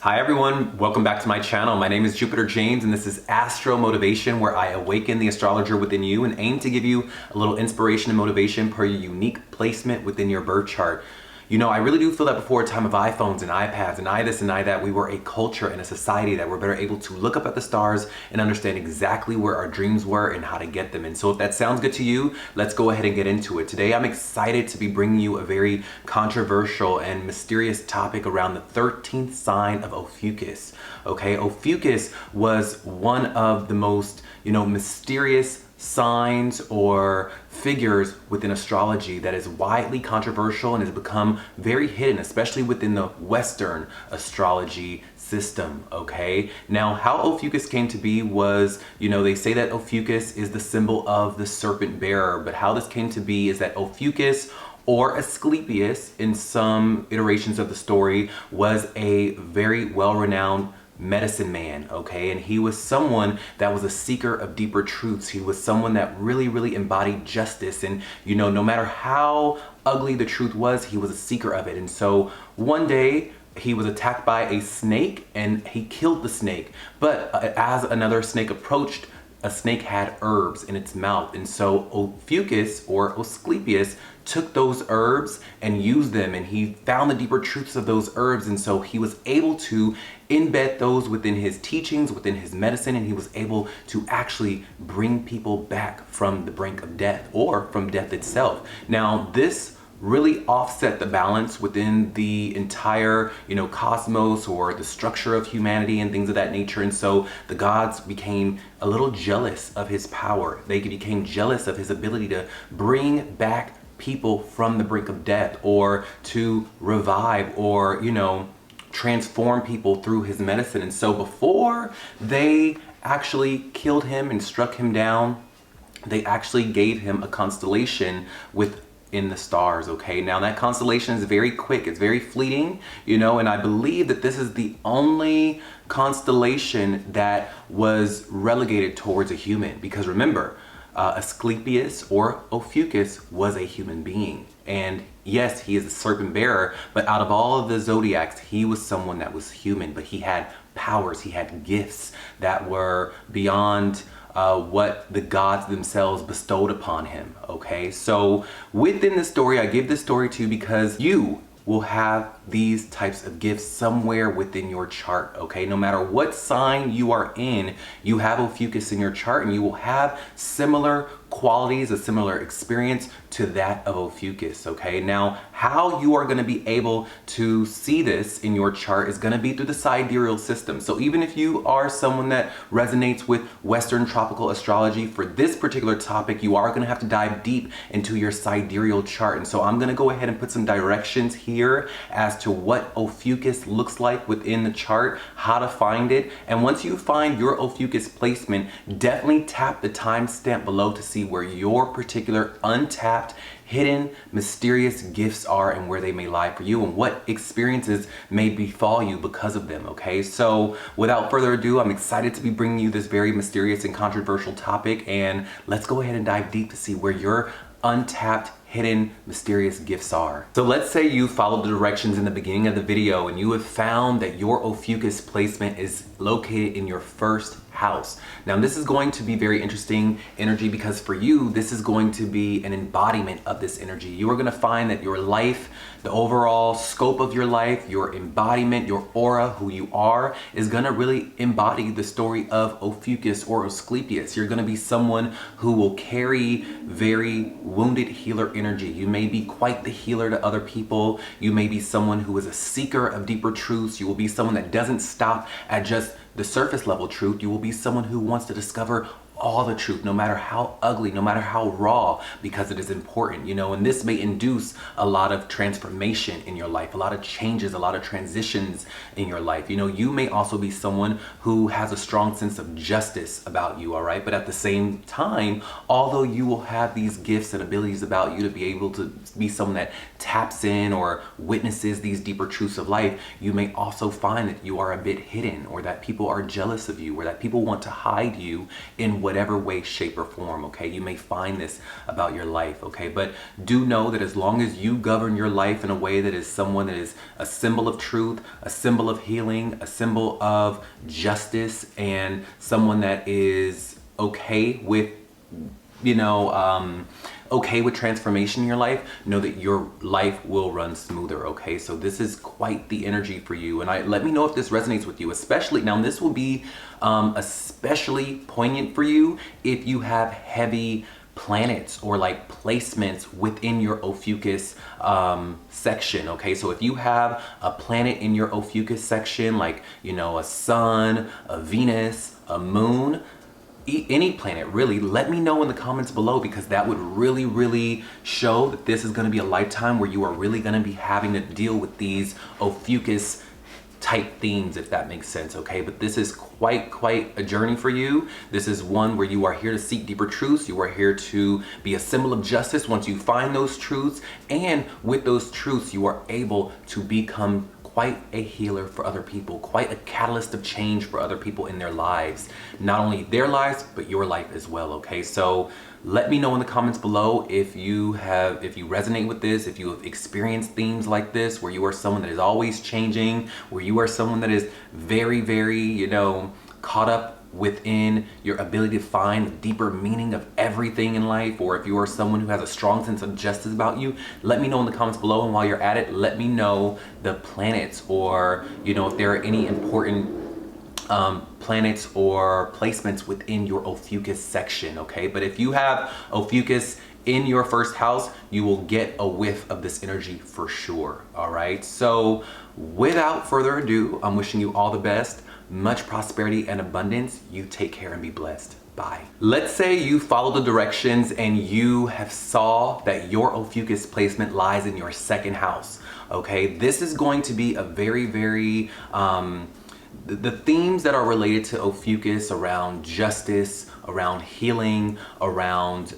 Hi everyone, welcome back to my channel. My name is Jupiter James and this is Astro Motivation, where I awaken the astrologer within you and aim to give you a little inspiration and motivation per your unique placement within your birth chart. You know, I really do feel that before a time of iPhones and iPads and this and that, we were a culture and a society that were better able to look up at the stars and understand exactly where our dreams were and how to get them. And so if that sounds good to you, let's go ahead and get into it. Today, I'm excited to be bringing you a very controversial and mysterious topic around the 13th sign of Ophiuchus. Okay, Ophiuchus was one of the most, mysterious signs or figures within astrology that is widely controversial and has become very hidden, especially within the Western astrology system. Okay, now how Ophiuchus came to be was, they say that Ophiuchus is the symbol of the serpent bearer, but how this came to be is that Ophiuchus, or Asclepius in some iterations of the story, was a very well-renowned medicine man, okay? And he was someone that was a seeker of deeper truths. He was someone that really embodied justice, and no matter how ugly the truth was, he was a seeker of it. And so one day he was attacked by a snake and he killed the snake, but as another snake approached, a snake had herbs in its mouth. And so Ophiuchus, or Asclepius, took those herbs and used them, and he found the deeper truths of those herbs. And so he was able to embed those within his teachings, within his medicine, and he was able to actually bring people back from the brink of death or from death itself. Now, this really offset the balance within the entire, cosmos or the structure of humanity and things of that nature. And so the gods became a little jealous of his power. They became jealous of his ability to bring back people from the brink of death, or to revive, or, transform people through his medicine. And so before they actually killed him and struck him down, they actually gave him a constellation in the stars. Okay, now that constellation is very quick, it's very fleeting, and I believe that this is the only constellation that was relegated towards a human, because remember, Asclepius, or Ophiuchus, was a human being. And yes, he is a serpent bearer, but out of all of the zodiacs, he was someone that was human, but he had powers, he had gifts that were beyond what the gods themselves bestowed upon him. Okay, so within the story, I give this story to you because you will have these types of gifts somewhere within your chart. Okay, no matter what sign you are in, you have Ophiuchus in your chart, and you will have similar qualities, a similar experience to that of Ophiuchus. Okay, now how you are going to be able to see this in your chart is going to be through the sidereal system. So even if you are someone that resonates with Western tropical astrology, for this particular topic, you are going to have to dive deep into your sidereal chart. And so I'm going to go ahead and put some directions here as to what Ophiuchus looks like within the chart, how to find it. And once you find your Ophiuchus placement, definitely tap the timestamp below to see where your particular untapped, hidden, mysterious gifts are and where they may lie for you, and what experiences may befall you because of them. Okay, so without further ado, I'm excited to be bringing you this very mysterious and controversial topic, and let's go ahead and dive deep to see where your untapped, hidden, mysterious gifts are. So let's say you followed the directions in the beginning of the video and you have found that your Ophiuchus placement is located in your first house. Now this is going to be very interesting energy, because for you, this is going to be an embodiment of this energy. You are going to find that your life, the overall scope of your life, your embodiment, your aura, who you are, is going to really embody the story of Ophiuchus or Asclepius. You're going to be someone who will carry very wounded healer energy. You may be quite the healer to other people. You may be someone who is a seeker of deeper truths. You will be someone that doesn't stop at just the surface level truth. You will be someone who wants to discover all the truth, no matter how ugly, no matter how raw, because it is important, and this may induce a lot of transformation in your life, a lot of changes, a lot of transitions in your life. You may also be someone who has a strong sense of justice about you, all right? But at the same time, although you will have these gifts and abilities about you to be able to be someone that taps in or witnesses these deeper truths of life, you may also find that you are a bit hidden, or that people are jealous of you, or that people want to hide you in whatever way, shape, or form, okay? You may find this about your life, okay? But do know that as long as you govern your life in a way that is someone that is a symbol of truth, a symbol of healing, a symbol of justice, and someone that is okay with, okay with transformation in your life, know that your life will run smoother, okay? So this is quite the energy for you. And let me know if this resonates with you, especially, now this will be especially poignant for you if you have heavy planets or like placements within your Ophiuchus section, okay? So if you have a planet in your Ophiuchus section, like, a sun, a Venus, a moon, any planet really, let me know in the comments below, because that would really show that this is going to be a lifetime where you are really going to be having to deal with these Ophiuchus type themes, if that makes sense, okay? But this is quite a journey for you. This is one where you are here to seek deeper truths. You are here to be a symbol of justice once you find those truths, and with those truths you are able to become quite a healer for other people, quite a catalyst of change for other people in their lives. Not only their lives, but your life as well, okay? So let me know in the comments below if you resonate with this, if you have experienced themes like this, where you are someone that is always changing, where you are someone that is very, caught up within your ability to find the deeper meaning of everything in life, or if you are someone who has a strong sense of justice about you. Let me know in the comments below, and while you're at it, let me know the planets, or if there are any important planets or placements within your Ophiuchus section, okay? But if you have Ophiuchus in your first house, you will get a whiff of this energy for sure, all right? So without further ado, I'm wishing you all the best. Much prosperity and abundance. You take care and be blessed. Bye. Let's say you follow the directions and you have saw that your Ophiuchus placement lies in your second house. Okay, this is going to be a very the themes that are related to Ophiuchus around justice, around healing, around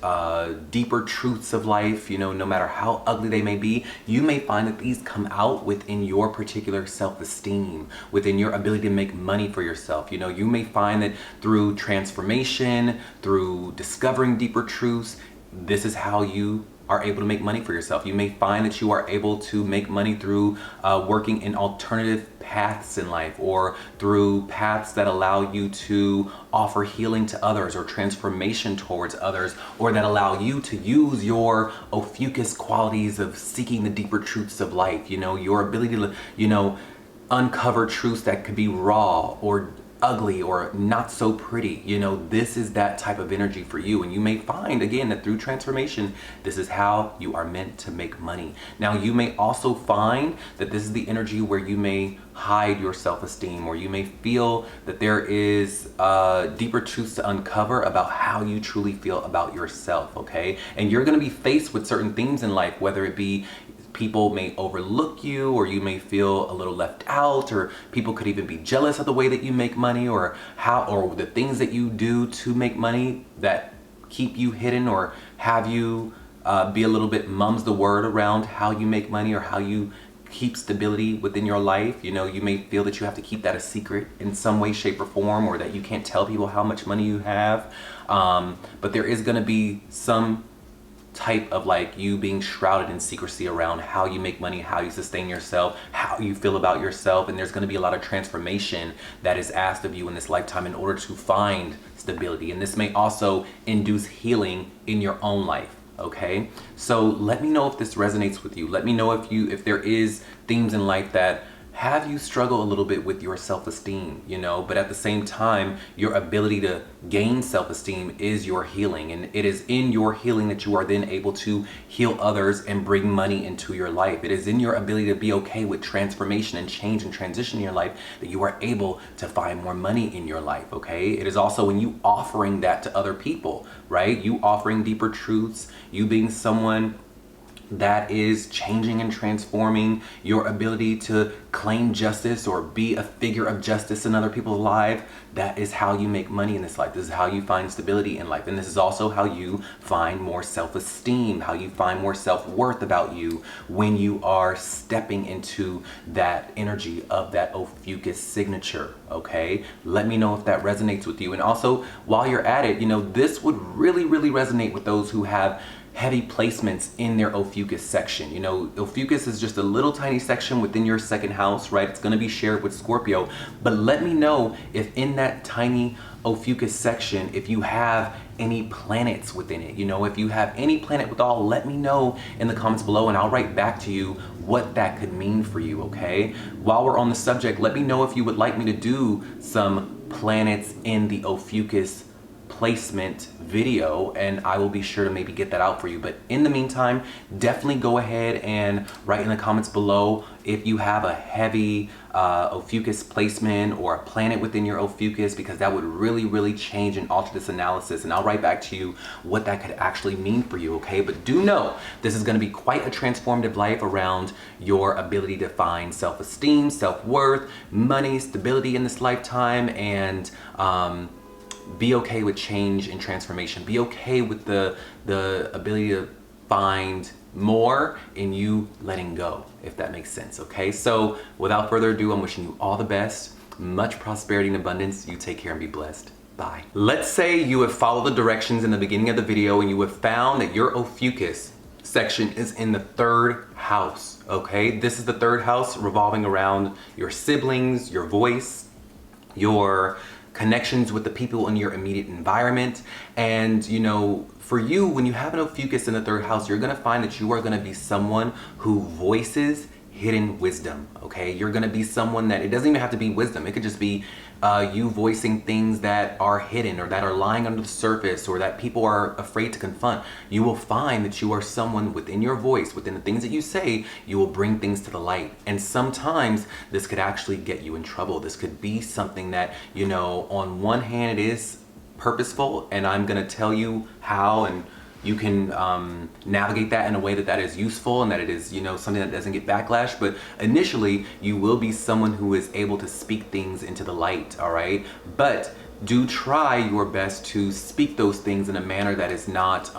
deeper truths of life, no matter how ugly they may be, you may find that these come out within your particular self-esteem, within your ability to make money for yourself. You may find that through transformation, through discovering deeper truths, this is how you are able to make money for yourself. You may find that you are able to make money through working in alternative paths in life, or through paths that allow you to offer healing to others or transformation towards others, or that allow you to use your Ophiuchus qualities of seeking the deeper truths of life. Your ability to, uncover truths that could be raw or ugly or not so pretty. This is that type of energy for you, and you may find again that through transformation, this is how you are meant to make money. Now you may also find that this is the energy where you may hide your self-esteem, or you may feel that there is deeper truths to uncover about how you truly feel about yourself, okay? And you're going to be faced with certain things in life, whether it be people may overlook you, or you may feel a little left out, or people could even be jealous of the way that you make money, or the things that you do to make money that keep you hidden, or have you be a little bit mum's the word around how you make money, or how you keep stability within your life. You may feel that you have to keep that a secret in some way, shape, or form, or that you can't tell people how much money you have. But there is going to be some type of like you being shrouded in secrecy around how you make money, how you sustain yourself, how you feel about yourself, and there's going to be a lot of transformation that is asked of you in this lifetime in order to find stability. And this may also induce healing in your own life, okay? So let me know if this resonates with you. Let me know if there is themes in life that have you struggle a little bit with your self-esteem, but at the same time, your ability to gain self-esteem is your healing. And it is in your healing that you are then able to heal others and bring money into your life. It is in your ability to be okay with transformation and change and transition in your life that you are able to find more money in your life, okay? It is also when you offering that to other people, right? You offering deeper truths, you being someone that is changing and transforming your ability to claim justice or be a figure of justice in other people's lives. That is how you make money in this life. This is how you find stability in life. And this is also how you find more self-esteem, how you find more self-worth about you when you are stepping into that energy of that Ophiuchus signature, okay? Let me know if that resonates with you. And also, while you're at it, this would really, really resonate with those who have heavy placements in their Ophiuchus section. Ophiuchus is just a little tiny section within your second house, right? It's going to be shared with Scorpio, but let me know if in that tiny Ophiuchus section, if you have any planets within it. If you have any planet with all, let me know in the comments below and I'll write back to you what that could mean for you, okay? While we're on the subject, let me know if you would like me to do some planets in the Ophiuchus placement video, and I will be sure to maybe get that out for you. But in the meantime, definitely go ahead and write in the comments below if you have a heavy Ophiuchus placement or a planet within your Ophiuchus, because that would really, really change and alter this analysis, and I'll write back to you what that could actually mean for you, okay? But do know this is going to be quite a transformative life around your ability to find self-esteem, self-worth, money, stability in this lifetime, and be okay with change and transformation. Be okay with the ability to find more in you letting go, if that makes sense, okay? So without further ado, I'm wishing you all the best, much prosperity and abundance. You take care and be blessed. Bye. Let's say you have followed the directions in the beginning of the video and you have found that your Ophiuchus section is in the third house, okay? This is the third house revolving around your siblings, your voice, your connections with the people in your immediate environment. And for you, when you have an Ophiuchus in the third house, you're going to find that you are going to be someone who voices hidden wisdom, okay? You're going to be someone that, it doesn't even have to be wisdom, it could just be you voicing things that are hidden or that are lying under the surface or that people are afraid to confront. You will find that you are someone within your voice, within the things that you say, you will bring things to the light. And sometimes this could actually get you in trouble. This could be something that, on one hand it is purposeful, and I'm gonna tell you how, and you can navigate that in a way that is useful and that it is, something that doesn't get backlash. But initially, you will be someone who is able to speak things into the light, all right? But do try your best to speak those things in a manner that is not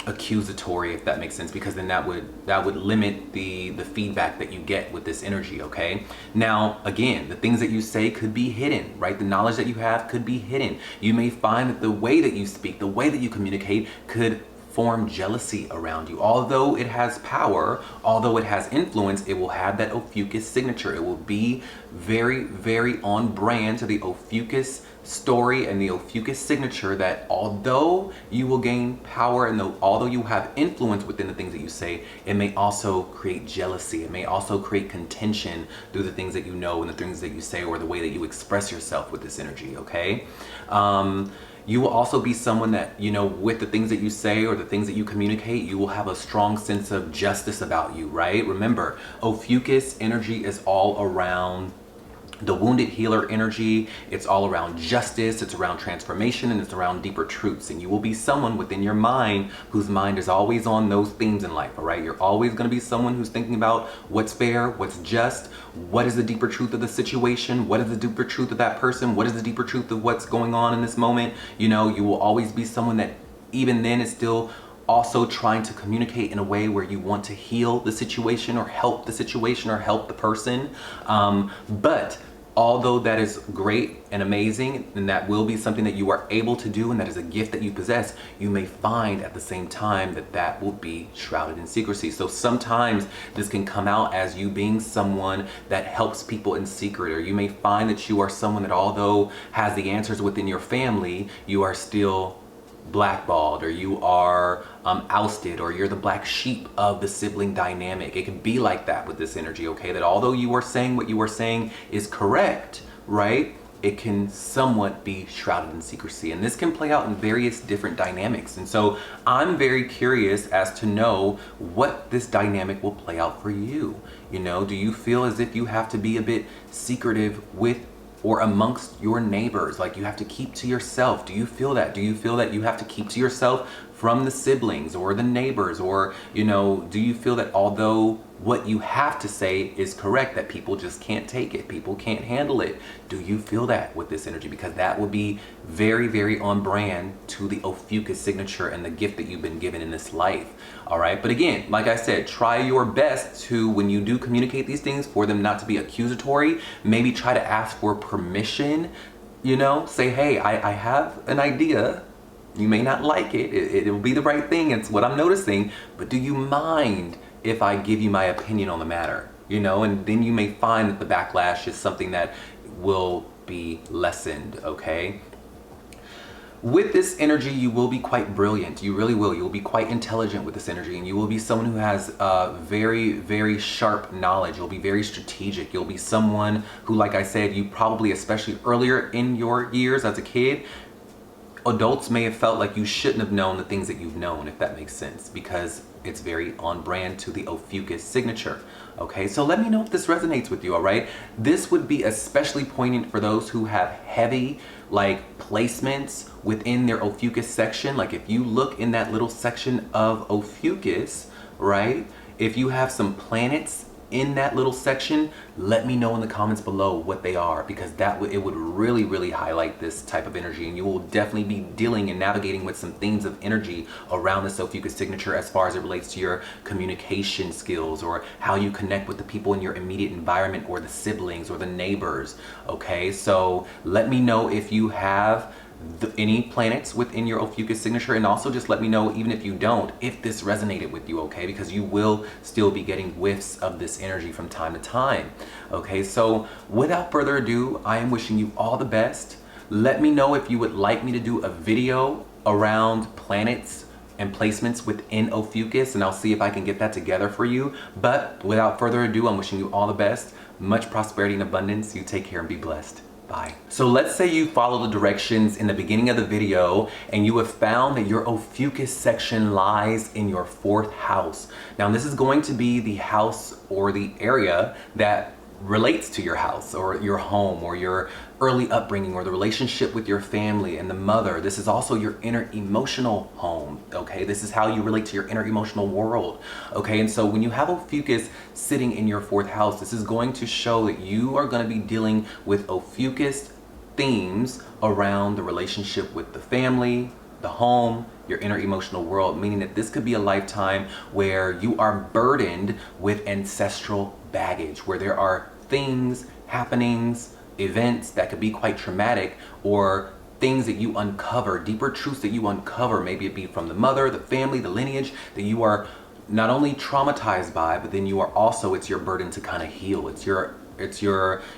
accusatory, if that makes sense, because then that would limit the feedback that you get with this energy, okay? Now, again, the things that you say could be hidden, right? The knowledge that you have could be hidden. You may find that the way that you speak, the way that you communicate could form jealousy around you. Although it has power, although it has influence, it will have that Ophiuchus signature. It will be very, very on brand to the Ophiuchus story and the Ophiuchus signature, that although you will gain power and although you have influence within the things that you say, it may also create jealousy. It may also create contention through the things that you know and the things that you say or the way that you express yourself with this energy, okay? You will also be someone that, with the things that you say or the things that you communicate, you will have a strong sense of justice about you, right? Remember, Ophiuchus energy is all around the wounded healer energy. It's all around justice, it's around transformation, and it's around deeper truths. And you will be someone within your mind whose mind is always on those themes in life, all right? You're always going to be someone who's thinking about what's fair, what's just, what is the deeper truth of the situation, what is the deeper truth of that person, what is the deeper truth of what's going on in this moment. You will always be someone that even then is still also trying to communicate in a way where you want to heal the situation or help the situation or help the person. But although that is great and amazing, and that will be something that you are able to do and that is a gift that you possess, you may find at the same time that that will be shrouded in secrecy. So sometimes this can come out as you being someone that helps people in secret, or you may find that you are someone that, although has the answers within your family, you are still blackballed, or you are ousted, or you're the black sheep of the sibling dynamic. It can be like that with this energy, okay? That although you are saying what you are saying is correct, right? It can somewhat be shrouded in secrecy. And this can play out in various different dynamics. And so I'm very curious as to know what this dynamic will play out for you. Do you feel as if you have to be a bit secretive with or amongst your neighbors? Like, you have to keep to yourself. Do you feel that? Do you feel that you have to keep to yourself from the siblings or the neighbors? Or, you know, do you feel that although what you have to say is correct, that people just can't take it, people can't handle it? Do you feel that with this energy? Because that will be very, very on brand to the Ophiuchus signature and the gift that you've been given in this life. All right, but again, like I said, try your best to, when you do communicate these things, for them not to be accusatory. Maybe try to ask for permission. You know, say, hey, I have an idea. You may not like it. It'll be the right thing. It's what I'm noticing. But do you mind if I give you my opinion on the matter? You know, and then you may find that the backlash is something that will be lessened, okay? With this energy, you will be quite brilliant. You really will. You'll be quite intelligent with this energy, and you will be someone who has very, very sharp knowledge. You'll be very strategic. You'll be someone who, like I said, you probably, especially earlier in your years as a kid, adults may have felt like you shouldn't have known the things that you've known, if that makes sense, because it's very on brand to the Ophiuchus signature. Okay, so let me know if this resonates with you, all right? This would be especially poignant for those who have heavy, like, placements within their Ophiuchus section. Like, if you look in that little section of Ophiuchus, right? If you have some planets in that little section, let me know in the comments below what they are, because it would really, really highlight this type of energy, and you will definitely be dealing and navigating with some themes of energy around this Ophiuchus signature as far as it relates to your communication skills, or how you connect with the people in your immediate environment, or the siblings or the neighbors. Okay, so let me know if you have any planets within your Ophiuchus signature, and also just let me know, even if you don't, if this resonated with you, okay? Because you will still be getting whiffs of this energy from time to time. Okay, so without further ado, I am wishing you all the best. Let me know if you would like me to do a video around planets and placements within Ophiuchus, and I'll see if I can get that together for you. But without further ado, I'm wishing you all the best. Much prosperity and abundance. You take care and be blessed. Bye. So let's say you follow the directions in the beginning of the video and you have found that your Ophiuchus section lies in your 4th house. Now, this is going to be the house or the area that relates to your house or your home or your early upbringing or the relationship with your family and the mother. This is also your inner emotional home, okay? This is how you relate to your inner emotional world, okay? And so when you have Ophiuchus sitting in your 4th house, this is going to show that you are going to be dealing with Ophiuchus themes around the relationship with the family, the home, your inner emotional world, meaning that this could be a lifetime where you are burdened with ancestral baggage, where there are things, happenings, events that could be quite traumatic, or things that you uncover, deeper truths that you uncover, maybe it be from the mother, the family, the lineage, that you are not only traumatized by, but then you are also, it's your burden to kind of heal. It's your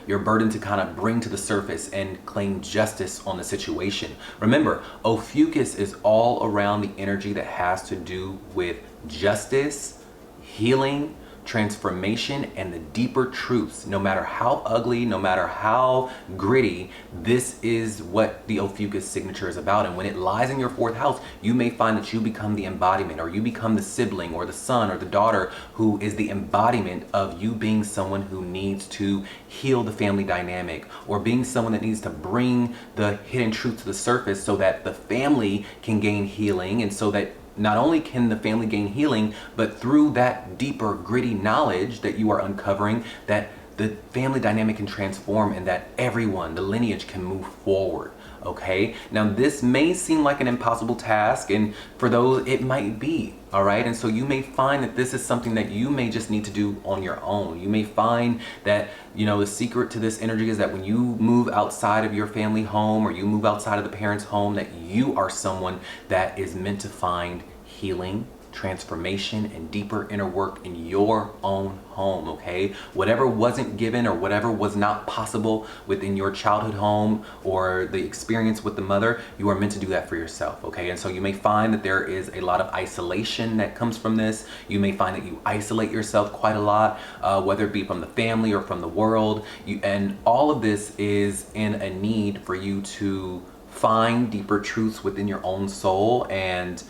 burden to kind of bring to the surface and claim justice on the situation. Remember, Ophiuchus is all around the energy that has to do with justice, healing, transformation, and the deeper truths. No matter how ugly, no matter how gritty, this is what the Ophiuchus signature is about. And when it lies in your 4th house, you may find that you become the embodiment, or you become the sibling or the son or the daughter who is the embodiment of you being someone who needs to heal the family dynamic, or being someone that needs to bring the hidden truth to the surface so that the family can gain healing, and so that not only can the family gain healing, but through that deeper, gritty knowledge that you are uncovering, that the family dynamic can transform and that everyone, the lineage, can move forward. Okay? Now, this may seem like an impossible task, and for those, it might be. All right? And so you may find that this is something that you may just need to do on your own. You may find that, you know, the secret to this energy is that when you move outside of your family home, or you move outside of the parents' home, that you are someone that is meant to find healing, transformation, and deeper inner work in your own home, okay? Whatever wasn't given or whatever was not possible within your childhood home or the experience with the mother, you are meant to do that for yourself, okay? And so you may find that there is a lot of isolation that comes from this. You may find that you isolate yourself quite a lot, whether it be from the family or from the world. And all of this is in a need for you to find deeper truths within your own soul and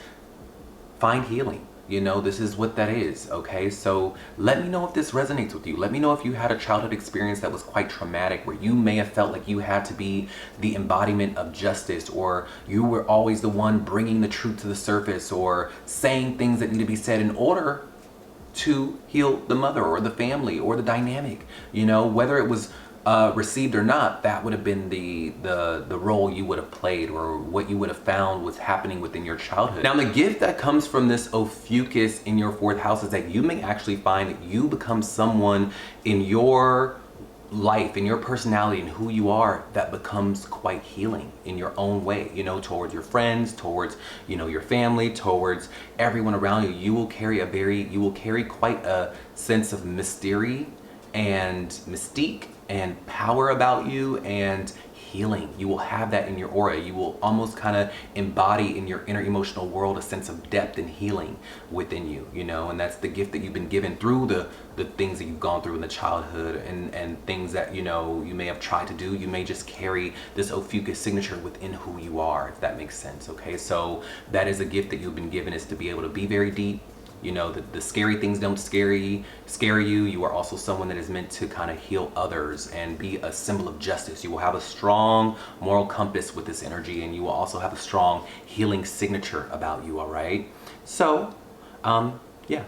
find healing, You know, this is what that is, okay? So let me know if this resonates with you. Let me know if you had a childhood experience that was quite traumatic, where you may have felt like you had to be the embodiment of justice, or you were always the one bringing the truth to the surface, or saying things that need to be said in order to heal the mother or the family or the dynamic. You know, whether it was received or not, that would have been the role you would have played, or what you would have found was happening within your childhood. Now, the gift that comes from this Ophiuchus in your 4th house is that you may actually find that you become someone in your life, in your personality and who you are, that becomes quite healing in your own way, you know, towards your friends, towards, you know, your family, towards everyone around you. You will carry quite a sense of mystery and mystique and power about you, and healing. You will have that in your aura. You will almost kind of embody in your inner emotional world a sense of depth and healing within you, you know, and that's the gift that you've been given through the things that you've gone through in the childhood, and things that, you know, you may have tried to do. You may just carry this Ophiuchus signature within who you are, if that makes sense, okay? So that is a gift that you've been given, is to be able to be very deep. You know, the scary things don't scare you. You are also someone that is meant to kind of heal others and be a symbol of justice. You will have a strong moral compass with this energy, and you will also have a strong healing signature about you, all right? So, yeah.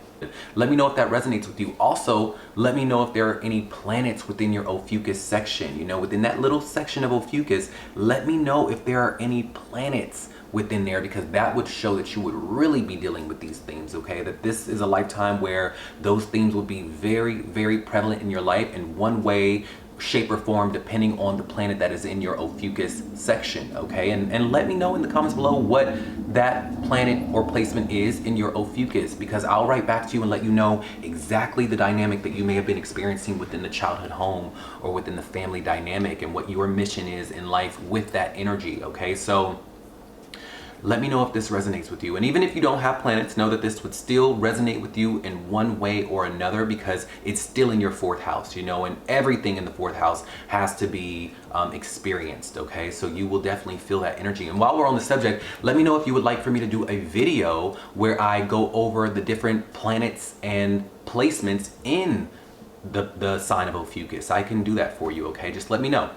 Let me know if that resonates with you. Also, let me know if there are any planets within your Ophiuchus section. You know, within that little section of Ophiuchus, let me know if there are any planets within there, because that would show that you would really be dealing with these themes, okay? That this is a lifetime where those themes will be very, very prevalent in your life in one way, shape, or form, depending on the planet that is in your Ophiuchus section, okay? And let me know in the comments below what that planet or placement is in your Ophiuchus, because I'll write back to you and let you know exactly the dynamic that you may have been experiencing within the childhood home or within the family dynamic, and what your mission is in life with that energy, okay? So let me know if this resonates with you. And even if you don't have planets, know that this would still resonate with you in one way or another, because it's still in your 4th house, you know, and everything in the 4th house has to be experienced, okay? So you will definitely feel that energy. And while we're on the subject, let me know if you would like for me to do a video where I go over the different planets and placements in the sign of Ophiuchus. I can do that for you, okay? Just let me know.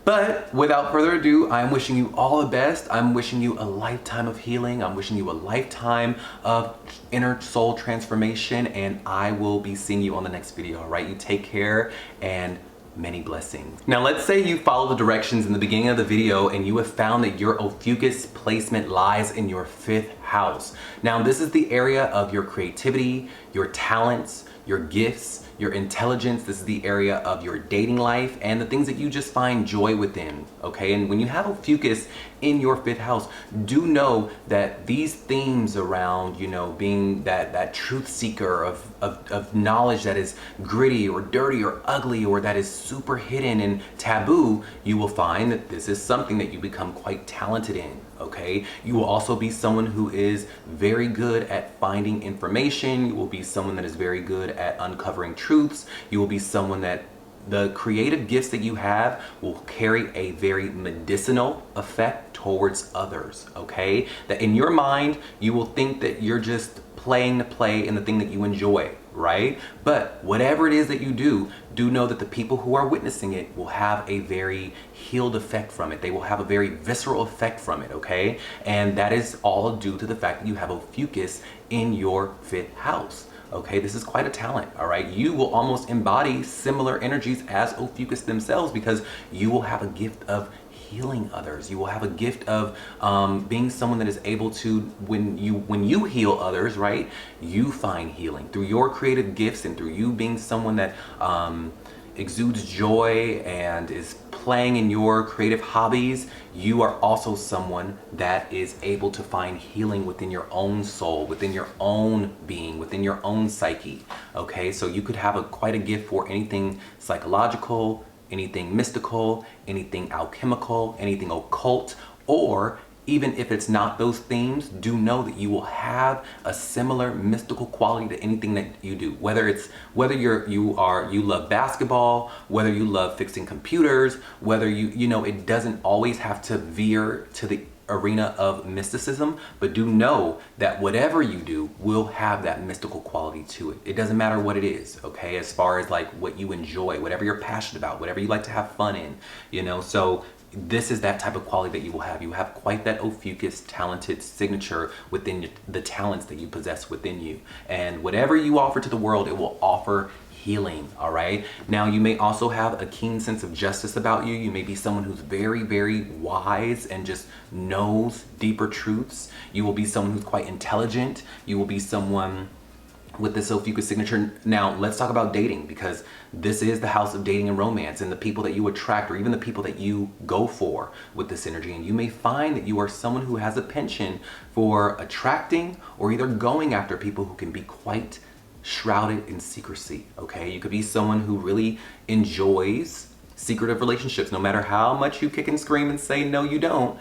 But without further ado, I'm wishing you all the best. I'm wishing you a lifetime of healing. I'm wishing you a lifetime of inner soul transformation, and I will be seeing you on the next video, all right? You take care, and many blessings. Now, let's say you follow the directions in the beginning of the video and you have found that your Ophiuchus placement lies in your 5th house. Now, this is the area of your creativity, your talents, your gifts, your intelligence. This is the area of your dating life and the things that you just find joy within, okay? And when you have Ophiuchus in your 5th house, do know that these themes around, you know, being that truth seeker of knowledge that is gritty or dirty or ugly, or that is super hidden and taboo, you will find that this is something that you become quite talented in, okay? You will also be someone who is very good at finding information. You will be someone that is very good at uncovering truths. You will be someone that the creative gifts that you have will carry a very medicinal effect towards others, okay? That in your mind, you will think that you're just playing the play in the thing that you enjoy, right? But whatever it is that you do know that the people who are witnessing it will have a very healed effect from it. They will have a very visceral effect from it, okay? And that is all due to the fact that you have Ophiuchus in your 5th house. Okay, this is quite a talent, all right? You will almost embody similar energies as Ophiuchus themselves, because you will have a gift of healing others. You will have a gift of being someone that is able to, when you heal others, right, you find healing through your creative gifts, and through you being someone that exudes joy and is playing in your creative hobbies. You are also someone that is able to find healing within your own soul, within your own being, within your own psyche, okay? So you could have quite a gift for anything psychological, anything mystical, anything alchemical, anything occult, or even if it's not those themes, do know that you will have a similar mystical quality to anything that you do. Whether you love basketball, whether you love fixing computers, whether you know, it doesn't always have to veer to the arena of mysticism, but do know that whatever you do will have that mystical quality to it. It doesn't matter what it is, okay? As far as like what you enjoy, whatever you're passionate about, whatever you like to have fun in, you know? So this is that type of quality that you will have. You have quite that Ophiuchus talented signature within the talents that you possess within you. And whatever you offer to the world, it will offer healing, all right? Now, you may also have a keen sense of justice about you. You may be someone who's very, very wise and just knows deeper truths. You will be someone who's quite intelligent. You will be someone with this Ophiuchus signature. Now, let's talk about dating, because this is the house of dating and romance, and the people that you attract, or even the people that you go for with this energy. And you may find that you are someone who has a penchant for attracting or either going after people who can be quite shrouded in secrecy, okay? You could be someone who really enjoys secretive relationships. No matter how much you kick and scream and say, no, you don't,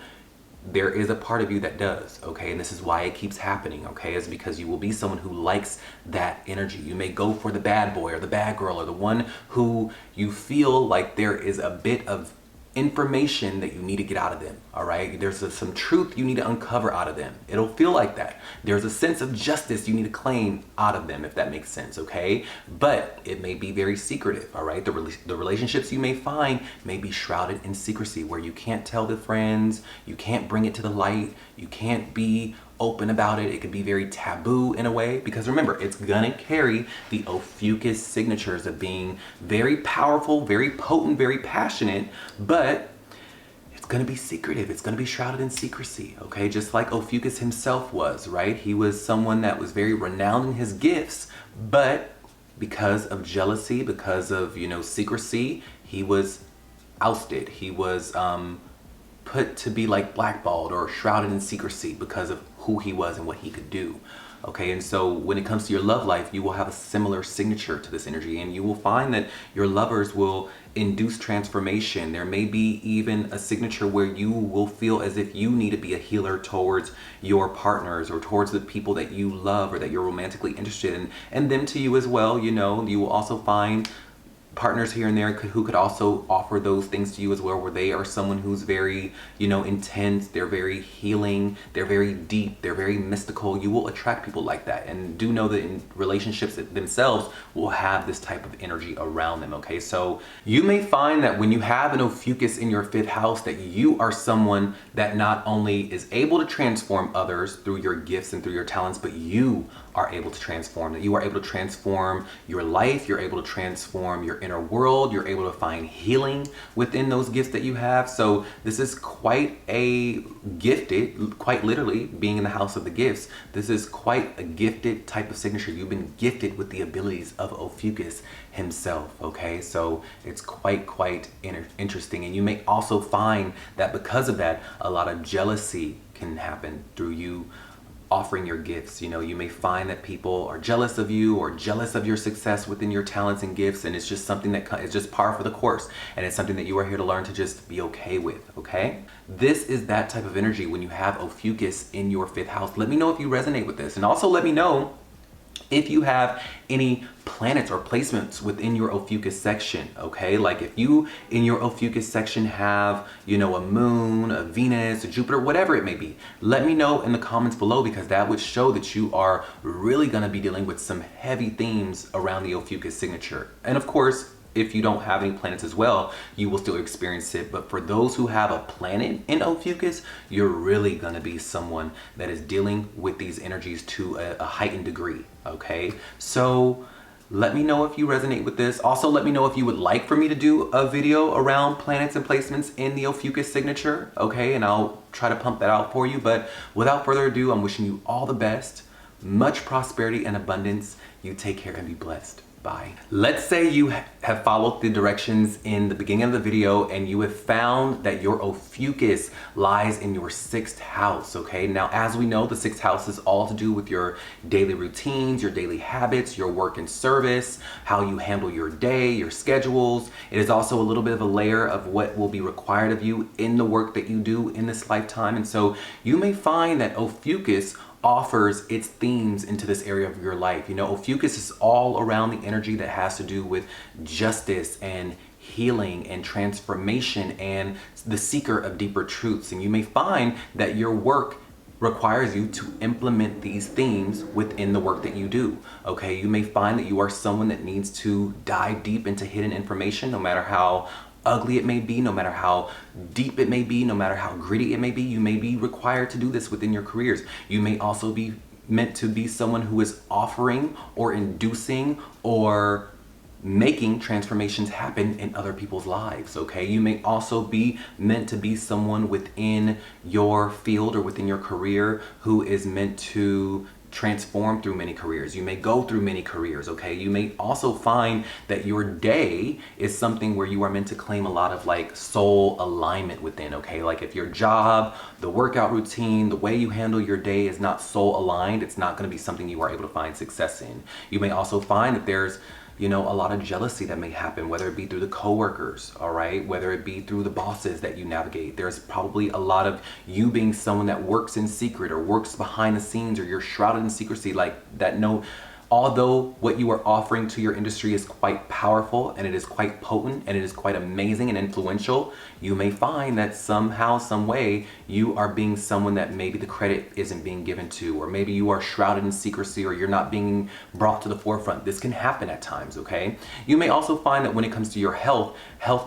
there is a part of you that does, okay? And this is why it keeps happening, okay? Is because you will be someone who likes that energy. You may go for the bad boy or the bad girl, or the one who you feel like there is a bit of information that you need to get out of them, all right? There's some truth you need to uncover out of them. It'll feel like that. There's a sense of justice you need to claim out of them, if that makes sense, okay? But it may be very secretive, all right? The relationships you may find may be shrouded in secrecy, where you can't tell the friends, you can't bring it to the light, you can't be open about it. It could be very taboo in a way, because remember, it's gonna carry the Ophiuchus signatures of being very powerful, very potent, very passionate, but it's gonna be secretive. It's gonna be shrouded in secrecy, okay? Just like Ophiuchus himself was, right? He was someone that was very renowned in his gifts, but because of jealousy, because of, you know, secrecy, he was ousted. He was put to be like blackballed or shrouded in secrecy because of who he was and what he could do. Okay, and so when it comes to your love life, you will have a similar signature to this energy, and you will find that your lovers will induce transformation. There may be even a signature where you will feel as if you need to be a healer towards your partners or towards the people that you love or that you're romantically interested in, and them to you as well. You know, you will also find partners here and there who could also offer those things to you as well, where they are someone who's very, you know, intense, they're very healing, they're very deep, they're very mystical. You will attract people like that, and do know that in relationships themselves will have this type of energy around them, okay? So you may find that when you have an Ophiuchus in your 5th house, that you are someone that not only is able to transform others through your gifts and through your talents, but you are able to transform, that you are able to transform your life, you're able to transform your inner world, you're able to find healing within those gifts that you have. So this is quite a gifted, quite literally being in the house of the gifts, this is quite a gifted type of signature. You've been gifted with the abilities of Ophiuchus himself, okay? So it's quite interesting. And you may also find that because of that, a lot of jealousy can happen through you offering your gifts. You know, you may find that people are jealous of you or jealous of your success within your talents and gifts, and it's just something that is just par for the course, and it's something that you are here to learn to just be okay with, okay? This is that type of energy when you have Ophiuchus in your 5th house. Let me know if you resonate with this, and also let me know if you have any planets or placements within your Ophiuchus section, okay? Like if you in your Ophiuchus section have, you know, a moon, a Venus, a Jupiter, whatever it may be, let me know in the comments below, because that would show that you are really gonna be dealing with some heavy themes around the Ophiuchus signature. And of course, if you don't have any planets as well, you will still experience it. But for those who have a planet in Ophiuchus, you're really gonna be someone that is dealing with these energies to a heightened degree, okay? So let me know if you resonate with this. Also, let me know if you would like for me to do a video around planets and placements in the Ophiuchus signature, okay? And I'll try to pump that out for you. But without further ado, I'm wishing you all the best, much prosperity and abundance. You take care and be blessed. Bye. Let's say you have followed the directions in the beginning of the video and you have found that your Ophiuchus lies in your 6th house, okay? Now, as we know, the 6th house is all to do with your daily routines, your daily habits, your work and service, how you handle your day, your schedules. It is also a little bit of a layer of what will be required of you in the work that you do in this lifetime. And so you may find that Ophiuchus offers its themes into this area of your life. You know, Ophiuchus is all around the energy that has to do with justice and healing and transformation and the seeker of deeper truths. And you may find that your work requires you to implement these themes within the work that you do. Okay, you may find that you are someone that needs to dive deep into hidden information, no matter how ugly it may be, no matter how deep it may be, no matter how gritty it may be. You may be required to do this within your careers. You may also be meant to be someone who is offering or inducing or making transformations happen in other people's lives, okay? You may also be meant to be someone within your field or within your career who is meant to transform through many careers. You may go through many careers, okay? You may also find that your day is something where you are meant to claim a lot of like soul alignment within, okay? Like if your job, the workout routine, the way you handle your day is not soul aligned, it's not gonna be something you are able to find success in. You may also find that there's a lot of jealousy that may happen, whether it be through the coworkers, all right? Whether it be through the bosses that you navigate. There's probably a lot of you being someone that works in secret or works behind the scenes, or you're shrouded in secrecy, like that. Although what you are offering to your industry is quite powerful and it is quite potent and it is quite amazing and influential, you may find that somehow, some way, you are being someone that maybe the credit isn't being given to, or maybe you are shrouded in secrecy, or you're not being brought to the forefront. This can happen at times, okay? You may also find that when it comes to your health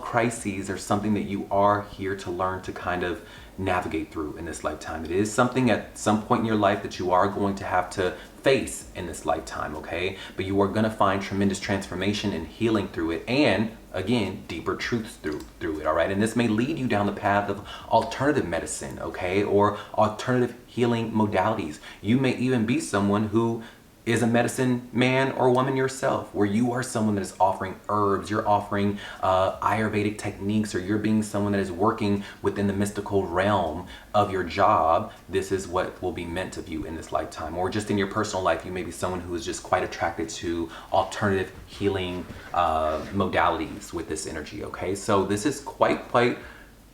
crises are something that you are here to learn to kind of navigate through in this lifetime. It is something at some point in your life that you are going to have to face in this lifetime, okay? But you are gonna find tremendous transformation and healing through it, and again, deeper truths through it, all right? And this may lead you down the path of alternative medicine, okay? Or alternative healing modalities. You may even be someone who is a medicine man or woman yourself, where you are someone that is offering herbs, you're offering Ayurvedic techniques, or you're being someone that is working within the mystical realm of your job. This is what will be meant of you in this lifetime. Or just in your personal life, you may be someone who is just quite attracted to alternative healing modalities with this energy, okay? So this is quite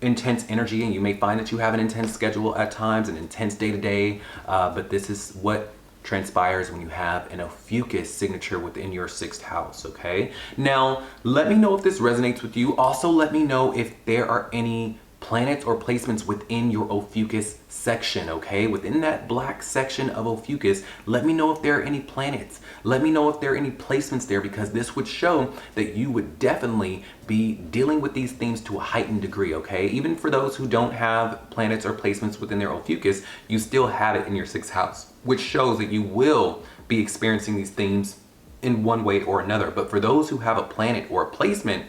intense energy, and you may find that you have an intense schedule at times, an intense day-to-day, but this is what transpires when you have an Ophiuchus signature within your 6th house, okay? Now, let me know if this resonates with you. Also, let me know if there are any planets or placements within your Ophiuchus section, okay? Within that black section of Ophiuchus, let me know if there are any planets. Let me know if there are any placements there, because this would show that you would definitely be dealing with these themes to a heightened degree, okay? Even for those who don't have planets or placements within their Ophiuchus, you still have it in your 6th house, which shows that you will be experiencing these themes in one way or another. But for those who have a planet or a placement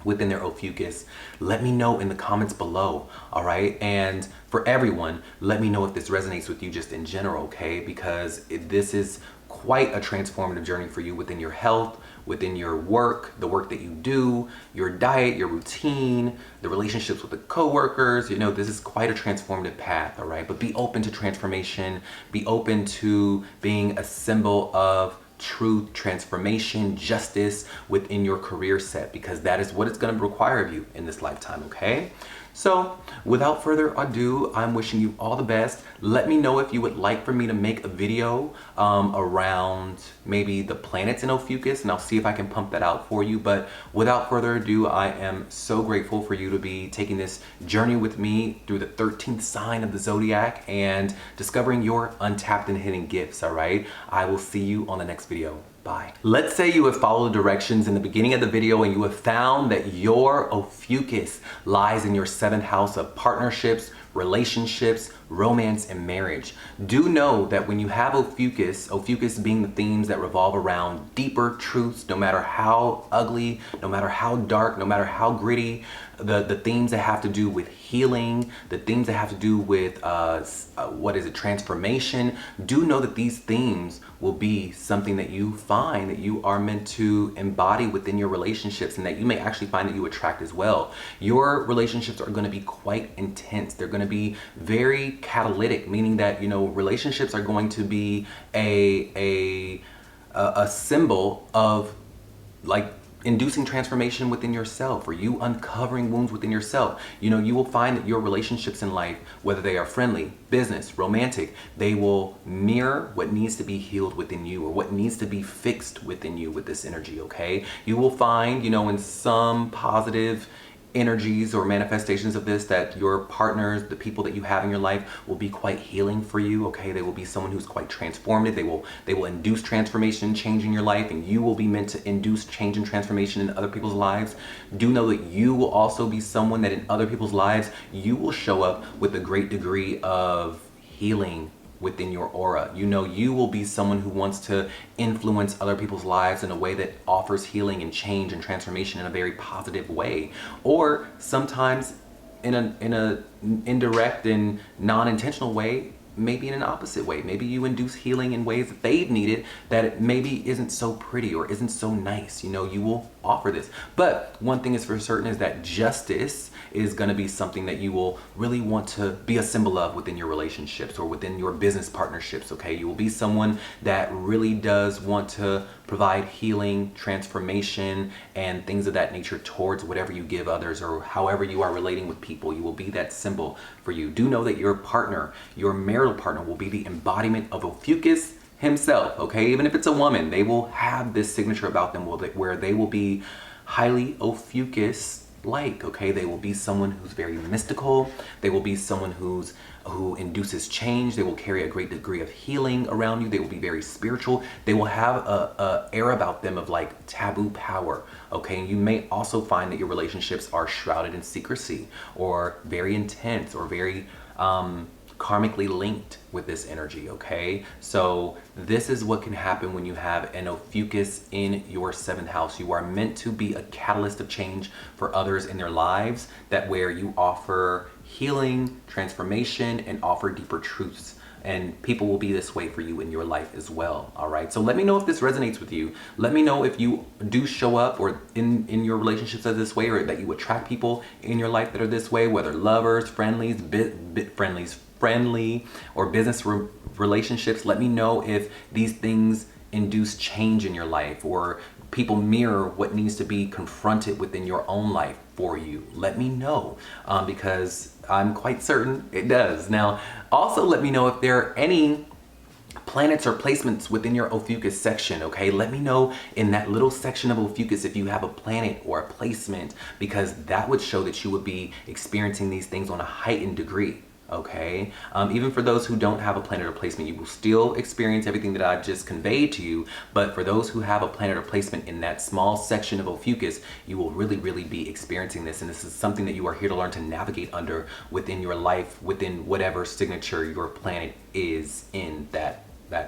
within their Ophiuchus, let me know in the comments below, all right? And for everyone, let me know if this resonates with you just in general, okay? Because this is quite a transformative journey for you within your health, within your work, the work that you do, your diet, your routine, the relationships with the coworkers. This is quite a transformative path, all right? But be open to transformation, be open to being a symbol of truth, transformation, justice within your career set, because that is what it's going to require of you in this lifetime, okay? So without further ado, I'm wishing you all the best. Let me know if you would like for me to make a video around maybe the planets in Ophiuchus, and I'll see if I can pump that out for you. But without further ado, I am so grateful for you to be taking this journey with me through the 13th sign of the zodiac and discovering your untapped and hidden gifts, all right? I will see you on the next video. Bye. Let's say you have followed the directions in the beginning of the video and you have found that your Ophiuchus lies in your 7th house of partnerships, relationships, romance, and marriage. Do know that when you have Ophiuchus being the themes that revolve around deeper truths, no matter how ugly, no matter how dark, no matter how gritty, the themes that have to do with healing, the things that have to do with transformation, do know that these themes will be something that you find that you are meant to embody within your relationships, and that you may actually find that you attract as well. Your relationships are going to be quite intense. They're going to be very catalytic, meaning that relationships are going to be a symbol of like inducing transformation within yourself, or you uncovering wounds within yourself. You know, you will find that your relationships in life, whether they are friendly, business, romantic, they will mirror what needs to be healed within you, or what needs to be fixed within you with this energy, okay? You will find, you know, in some positive energies or manifestations of this, that your partners, the people that you have in your life, will be quite healing for you, okay? They will be someone who's quite transformative. They will induce transformation, change in your life, and you will be meant to induce change and transformation in other people's lives. Do know that you will also be someone that in other people's lives, you will show up with a great degree of healing within your aura. You know, you will be someone who wants to influence other people's lives in a way that offers healing and change and transformation in a very positive way. Or sometimes in a indirect and non-intentional way, maybe in an opposite way. Maybe you induce healing in ways that they've needed that it maybe isn't so pretty or isn't so nice. You know, you will offer this. But one thing is for certain is that justice is going to be something that you will really want to be a symbol of within your relationships or within your business partnerships, okay? You will be someone that really does want to provide healing, transformation, and things of that nature towards whatever you give others or however you are relating with people. You will be that symbol for you. Do know that your partner, your marital partner, will be the embodiment of Ophiuchus himself, okay? Even if it's a woman, they will have this signature about them where they will be highly Ophiuchus-like, okay? They will be someone who's very mystical. They will be someone who induces change. They will carry a great degree of healing around you. They will be very spiritual. They will have a air about them of like taboo power, okay? And you may also find that your relationships are shrouded in secrecy or very intense or very karmically linked with this energy, okay? So this is what can happen when you have an Ophiuchus in your 7th house. You are meant to be a catalyst of change for others in their lives, that where you offer healing, transformation, and offer deeper truths. And people will be this way for you in your life as well, all right? So let me know if this resonates with you. Let me know if you do show up or in your relationships as this way, or that you attract people in your life that are this way, whether lovers, friendly or business relationships. Let me know if these things induce change in your life, or people mirror what needs to be confronted within your own life for you. Let me know, because I'm quite certain it does. Now, also let me know if there are any planets or placements within your Ophiuchus section, okay? Let me know in that little section of Ophiuchus if you have a planet or a placement, because that would show that you would be experiencing these things on a heightened degree. Okay, even for those who don't have a planet or placement, you will still experience everything that I've just conveyed to you. But for those who have a planet or placement in that small section of Ophiuchus, you will really, really be experiencing this. And this is something that you are here to learn to navigate under within your life, within whatever signature your planet is in that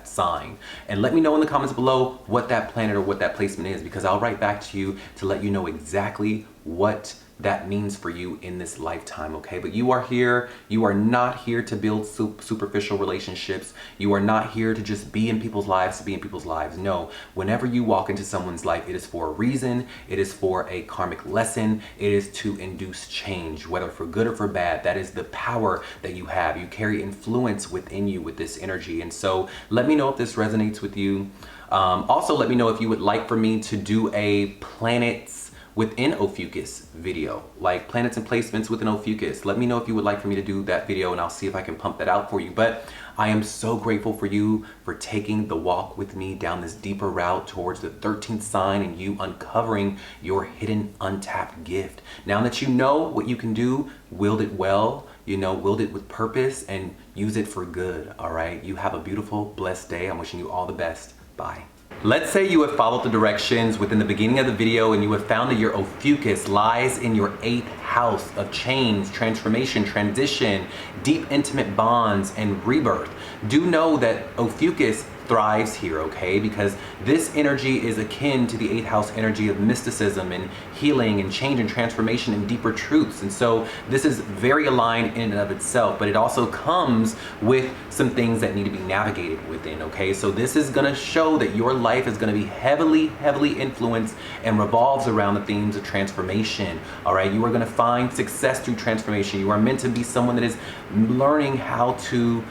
sign. And let me know in the comments below what that planet or what that placement is, because I'll write back to you to let you know exactly what that means for you in this lifetime, okay? But you are here, you are not here to build superficial relationships. You are not here to just be in people's lives to be in people's lives. No, whenever you walk into someone's life, it is for a reason, it is for a karmic lesson, it is to induce change, whether for good or for bad. That is the power that you have. You carry influence within you with this energy. And so let me know if this resonates with you. Also, let me know if you would like for me to do a planets within Ophiuchus video, like planets and placements within Ophiuchus. Let me know if you would like for me to do that video, and I'll see if I can pump that out for you. But I am so grateful for you for taking the walk with me down this deeper route towards the 13th sign and you uncovering your hidden untapped gift. Now that you know what you can do, wield it well, you know, wield it with purpose and use it for good, all right? You have a beautiful, blessed day. I'm wishing you all the best. Bye. Let's say you have followed the directions within the beginning of the video and you have found that your Ophiuchus lies in your 8th house of change, transformation, transition, deep intimate bonds, and rebirth. Do know that Ophiuchus thrives here, okay? Because this energy is akin to the 8th house energy of mysticism and healing and change and transformation and deeper truths. And so this is very aligned in and of itself, but it also comes with some things that need to be navigated within, okay? So this is gonna show that your life is gonna be heavily, heavily influenced and revolves around the themes of transformation, all right? You are gonna find success through transformation. You are meant to be someone that is learning how to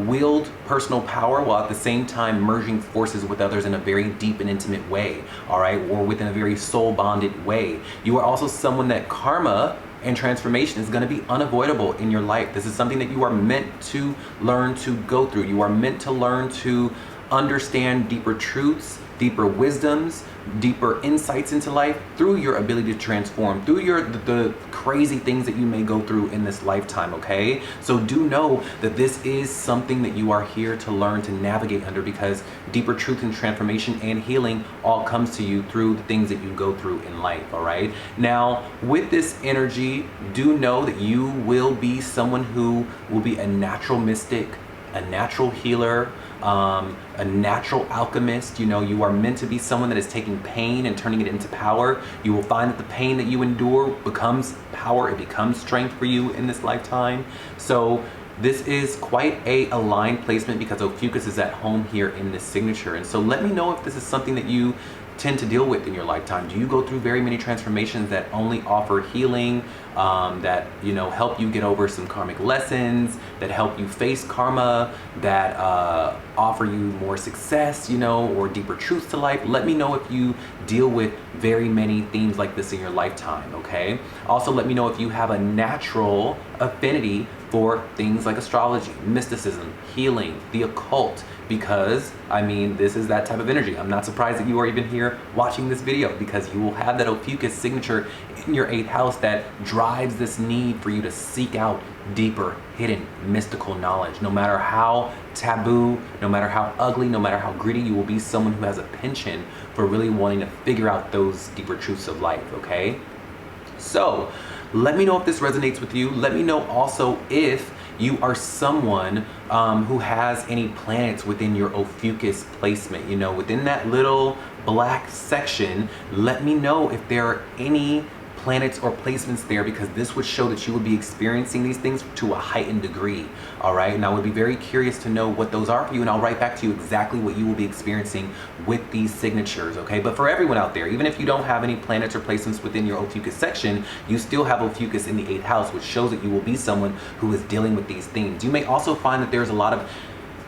wield personal power while at the same time merging forces with others in a very deep and intimate way, all right, or within a very soul bonded way. You are also someone that karma and transformation is going to be unavoidable in your life. This is something that you are meant to learn to go through. You are meant to learn to understand deeper truths, deeper wisdoms, deeper insights into life through your ability to transform, through the crazy things that you may go through in this lifetime, okay? So do know that this is something that you are here to learn to navigate under, because deeper truth and transformation and healing all comes to you through the things that you go through in life, all right? Now, with this energy, do know that you will be someone who will be a natural mystic, a natural healer, a natural alchemist. You know, you are meant to be someone that is taking pain and turning it into power. You will find that the pain that you endure becomes power, it becomes strength for you in this lifetime. So this is quite a aligned placement because Ophiuchus is at home here in this signature. And so let me know if this is something that you tend to deal with in your lifetime. Do you go through very many transformations that only offer healing, that, you know, help you get over some karmic lessons, that help you face karma, that offer you more success, you know, or deeper truths to life? Let me know if you deal with very many themes like this in your lifetime, okay? Also, let me know if you have a natural affinity for things like astrology, mysticism, healing, the occult, because, I mean, this is that type of energy. I'm not surprised that you are even here watching this video, because you will have that Ophiuchus signature in your 8th house that drives this need for you to seek out deeper, hidden, mystical knowledge. No matter how taboo, no matter how ugly, no matter how greedy, you will be someone who has a penchant for really wanting to figure out those deeper truths of life, okay? So, let me know if this resonates with you. Let me know also if you are someone who has any planets within your Ophiuchus placement. You know, within that little black section, let me know if there are any planets or placements there, because this would show that you would be experiencing these things to a heightened degree, all right? And I would be very curious to know what those are for you, and I'll write back to you exactly what you will be experiencing with these signatures, okay? But for everyone out there, even if you don't have any planets or placements within your Ophiuchus section, you still have Ophiuchus in the 8th house, which shows that you will be someone who is dealing with these themes. You may also find that there's a lot of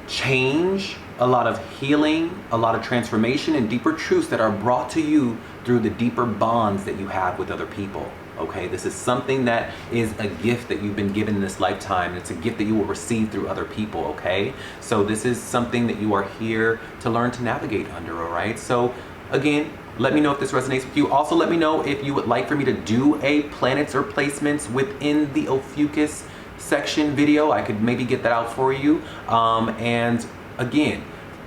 change, a lot of healing, a lot of transformation, and deeper truths that are brought to you through the deeper bonds that you have with other people, okay? This is something that is a gift that you've been given in this lifetime. It's a gift that you will receive through other people, okay? So this is something that you are here to learn to navigate under, all right? So again, let me know if this resonates with you. Also, let me know if you would like for me to do a planets or placements within the Ophiuchus section video. I could maybe get that out for you. And again,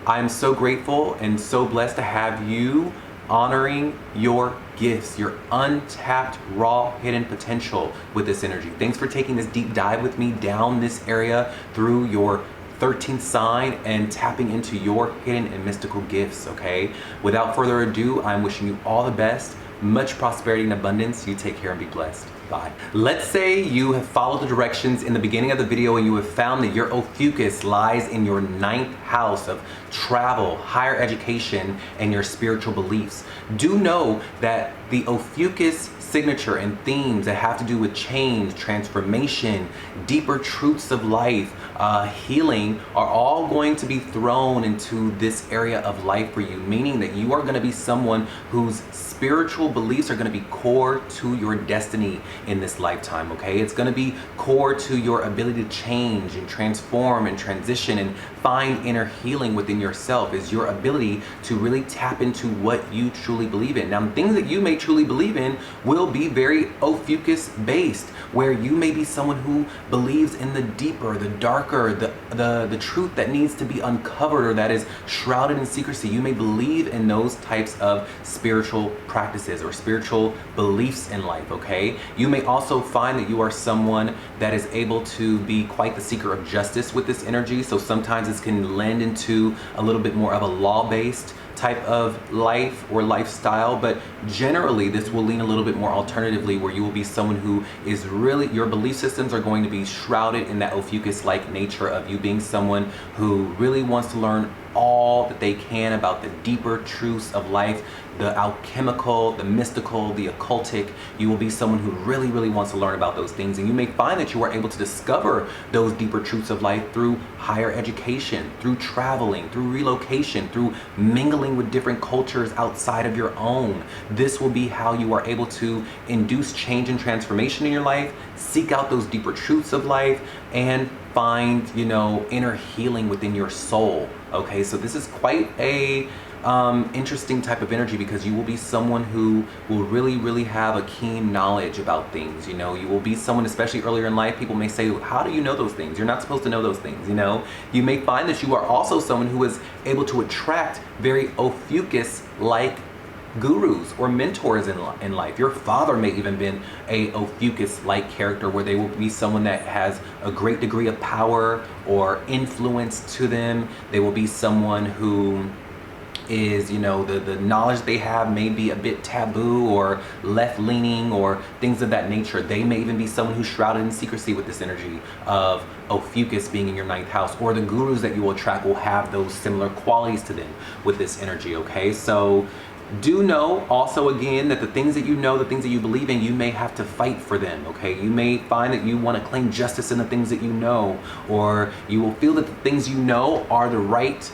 I'm so grateful and so blessed to have you honoring your gifts, your untapped, raw, hidden potential with this energy. Thanks for taking this deep dive with me down this area through your 13th sign and tapping into your hidden and mystical gifts, okay? Without further ado, I'm wishing you all the best, much prosperity and abundance. You take care and be blessed. Bye. Let's say you have followed the directions in the beginning of the video and you have found that your Ophiuchus lies in your 9th house of travel, higher education, and your spiritual beliefs. Do know that the Ophiuchus signature and themes that have to do with change, transformation, deeper truths of life, healing are all going to be thrown into this area of life for you, meaning that you are going to be someone whose spiritual beliefs are going to be core to your destiny in this lifetime, okay? It's going to be core to your ability to change and transform and transition and find inner healing within yourself, is your ability to really tap into what you truly believe in. Now, things that you may truly believe in will be very Ophiuchus based, where you may be someone who believes in the deeper, the darker, the truth that needs to be uncovered or that is shrouded in secrecy. You may believe in those types of spiritual practices or spiritual beliefs in life, okay? You may also find that you are someone that is able to be quite the seeker of justice with this energy, so sometimes this can lend into a little bit more of a law-based type of life or lifestyle, but generally this will lean a little bit more alternatively, where you will be someone who is really, your belief systems are going to be shrouded in that Ophiuchus-like nature of you being someone who really wants to learn all that they can about the deeper truths of life, the alchemical, the mystical, the occultic. You will be someone who really, really wants to learn about those things. And you may find that you are able to discover those deeper truths of life through higher education, through traveling, through relocation, through mingling with different cultures outside of your own. This will be how you are able to induce change and transformation in your life, seek out those deeper truths of life, and find, inner healing within your soul. Okay, so this is quite a interesting type of energy, because you will be someone who will really, really have a keen knowledge about things. You will be someone, especially earlier in life, people may say, how do you know those things? You're not supposed to know those things. You may find that you are also someone who is able to attract very Ophiuchus-like gurus or mentors in life. Your father may even been a Ophiuchus-like character, where they will be someone that has a great degree of power or influence to them. They will be someone who is, the knowledge they have may be a bit taboo or left-leaning or things of that nature. They may even be someone who's shrouded in secrecy with this energy of Ophiuchus being in your 9th house, or the gurus that you will attract will have those similar qualities to them with this energy. Okay, so do know also, again, that the things that you know, the things that you believe in, you may have to fight for them. Okay, you may find that you want to claim justice in the things that you know, or you will feel that the things you know are the right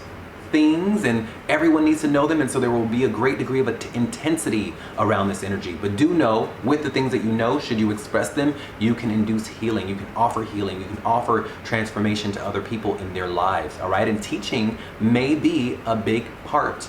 things and everyone needs to know them, and so there will be a great degree of intensity around this energy. But do know, with the things that you know, should you express them, you can induce healing, you can offer healing, you can offer transformation to other people in their lives. All right, and teaching may be a big part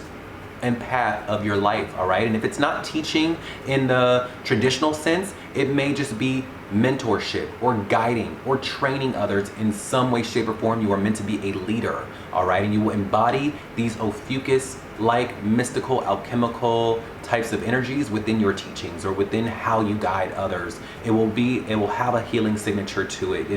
and path of your life. All right, and if it's not teaching in the traditional sense, it may just be mentorship or guiding or training others in some way, shape, or form. You are meant to be a leader. All right, and you will embody these Ophiuchus-like mystical, alchemical types of energies within your teachings or within how you guide others. It will have a healing signature to it.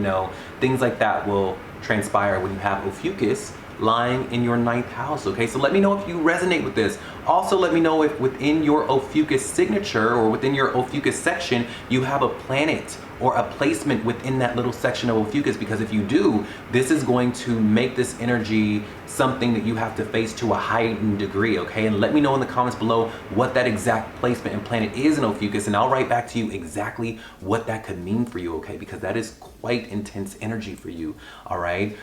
Things like that will transpire when you have Ophiuchus lying in your 9th house. Okay, so let me know if you resonate with this. Also, let me know if within your Ophiuchus signature or within your Ophiuchus section, you have a planet or a placement within that little section of Ophiuchus, because if you do, this is going to make this energy something that you have to face to a heightened degree. Okay, and let me know in the comments below what that exact placement and planet is in Ophiuchus, and I'll write back to you exactly what that could mean for you. Okay, because that is quite intense energy for you. All right,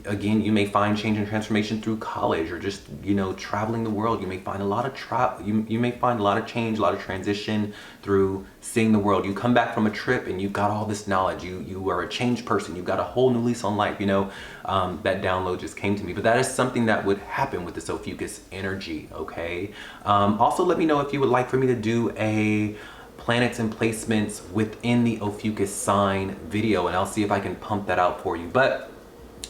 again, you may find change and transformation through college or just, traveling the world. You may find a lot of you may find a lot of change, a lot of transition through seeing the world. You come back from a trip and you've got all this knowledge. You are a changed person. You've got a whole new lease on life. That download just came to me. But that is something that would happen with this Ophiuchus energy. Okay. Also, let me know if you would like for me to do a planets and placements within the Ophiuchus sign video, and I'll see if I can pump that out for you. But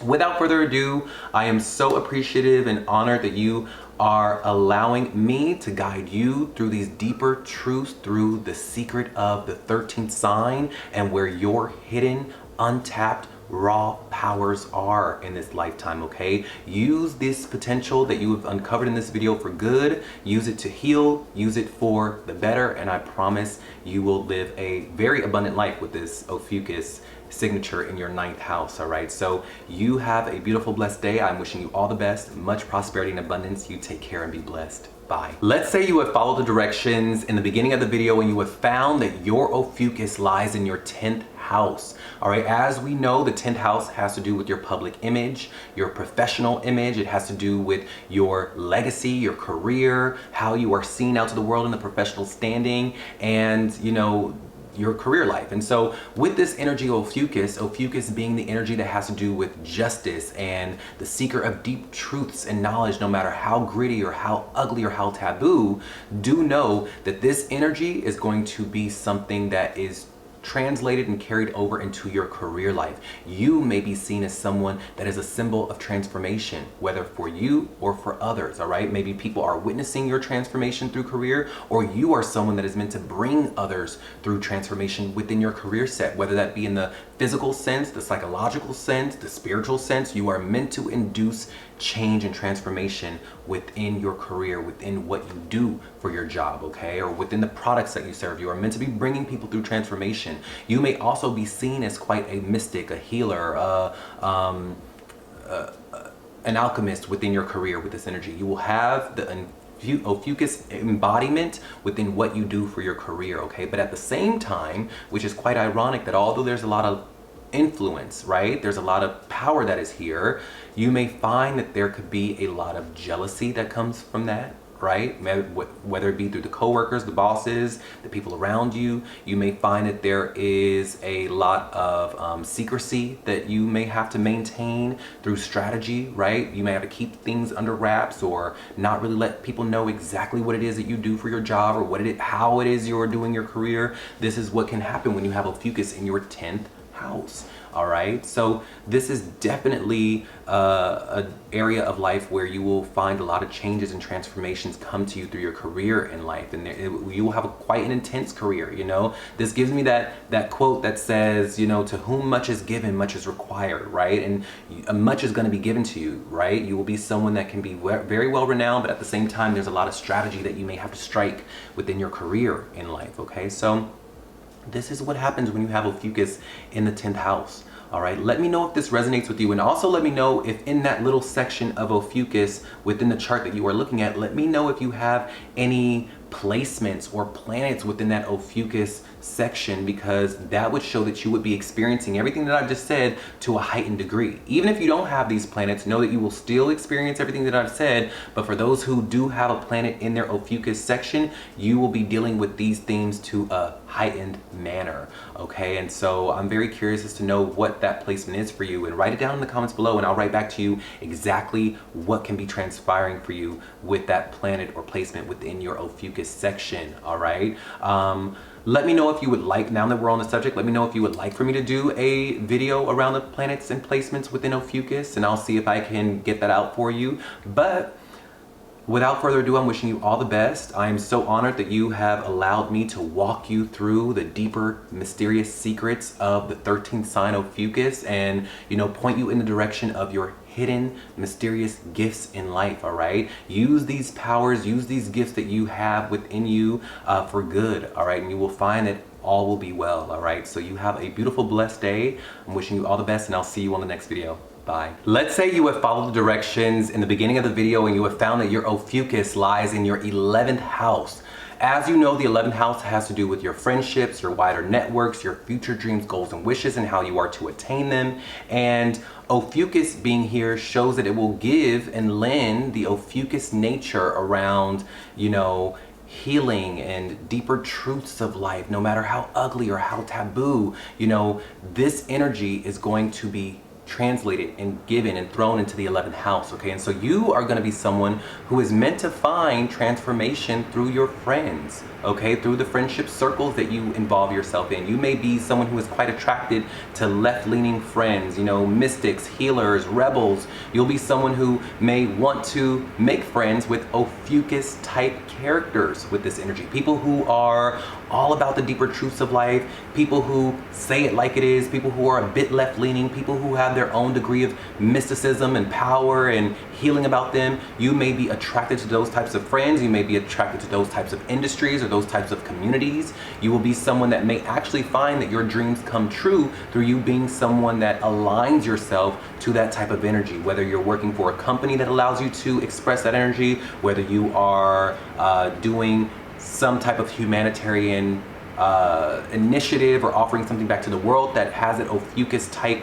without further ado, I am so appreciative and honored that you are allowing me to guide you through these deeper truths, through the secret of the 13th sign and where your hidden, untapped, raw powers are in this lifetime. Okay, use this potential that you have uncovered in this video for good. Use it to heal, use it for the better, and I promise you will live a very abundant life with this Ophiuchus signature in your 9th house. All right, so you have a beautiful, blessed day. I'm wishing you all the best, much prosperity and abundance. You take care and be blessed. Bye. Let's say you have followed the directions in the beginning of the video and you have found that your Ophiuchus lies in your 10th house. All right, as we know, the 10th house has to do with your public image, your professional image. It has to do with your legacy, your career, how you are seen out to the world in the professional standing, and your career life. And so with this energy of Ophiuchus being the energy that has to do with justice and the seeker of deep truths and knowledge, no matter how gritty or how ugly or how taboo, do know that this energy is going to be something that is translated and carried over into your career life. You may be seen as someone that is a symbol of transformation, whether for you or for others. All right, maybe people are witnessing your transformation through career, or you are someone that is meant to bring others through transformation within your career set, whether that be in the physical sense, the psychological sense, the spiritual sense. You are meant to induce change and transformation within your career, within what you do for your job, okay, or within the products that you serve. You are meant to be bringing people through transformation. You may also be seen as quite a mystic, a healer, an alchemist within your career with this energy. You will have the Ophiuchus embodiment within what you do for your career, okay? But at the same time, which is quite ironic, that although there's a lot of influence, right? There's a lot of power that is here. You may find that there could be a lot of jealousy that comes from that, right? Whether it be through the coworkers, the bosses, the people around you. You may find that there is a lot of secrecy that you may have to maintain through strategy, right? You may have to keep things under wraps or not really let people know exactly what it is that you do for your job or how it is you're doing your career. This is what can happen when you have Ophiuchus in your 10th house. All right, so this is definitely an area of life where you will find a lot of changes and transformations come to you through your career in life, and you will have quite an intense career. You know, this gives me that quote that says, you know, to whom much is given, much is required, right? And much is going to be given to you, right? You will be someone that can be very well renowned, but at the same time, there's a lot of strategy that you may have to strike within your career in life. Okay, so this is what happens when you have Ophiuchus in the 10th house. All right, let me know if this resonates with you, and also let me know if in that little section of Ophiuchus within the chart that you are looking at, let me know if you have any placements or planets within that Ophiuchus section, because that would show that you would be experiencing everything that I've just said to a heightened degree. Even if you don't have these planets, know that you will still experience everything that I've said, but for those who do have a planet in their Ophiuchus section, you will be dealing with these themes to a heightened manner, okay? And so I'm very curious as to know what that placement is for you, and write it down in the comments below, and I'll write back to you exactly what can be transpiring for you with that planet or placement within your Ophiuchus section. All right, let me know if you would like, now that we're on the subject, let me know if you would like for me to do a video around the planets and placements within Ophiuchus, and I'll see if I can get that out for you. But without further ado, I'm wishing you all the best. I am so honored that you have allowed me to walk you through the deeper, mysterious secrets of the 13th sign Ophiuchus, and, you know, point you in the direction of your hidden, mysterious gifts in life. All right, use these powers, use these gifts that you have within you for good. All right, and you will find that all will be well. All right, so you have a beautiful, blessed day. I'm wishing you all the best, and I'll see you on the next video. Bye. Let's say you have followed the directions in the beginning of the video and you have found that your Ophiuchus lies in your 11th house. As you know, the 11th house has to do with your friendships, your wider networks, your future dreams, goals, and wishes, and how you are to attain them. And Ophiuchus being here shows that it will give and lend the Ophiuchus nature around, you know, healing and deeper truths of life, no matter how ugly or how taboo. You know, this energy is going to be translated and given and thrown into the 11th house, okay? And so you are going to be someone who is meant to find transformation through your friends, okay? Through the friendship circles that you involve yourself in. You may be someone who is quite attracted to left-leaning friends, you know, mystics, healers, rebels. You'll be someone who may want to make friends with Ophiuchus type characters with this energy. People who are all about the deeper truths of life, people who say it like it is, people who are a bit left-leaning, people who have their own degree of mysticism and power and healing about them. You may be attracted to those types of friends. You may be attracted to those types of industries or those types of communities. You will be someone that may actually find that your dreams come true through you being someone that aligns yourself to that type of energy, whether you're working for a company that allows you to express that energy, whether you are doing some type of humanitarian initiative or offering something back to the world that has an Ophiuchus type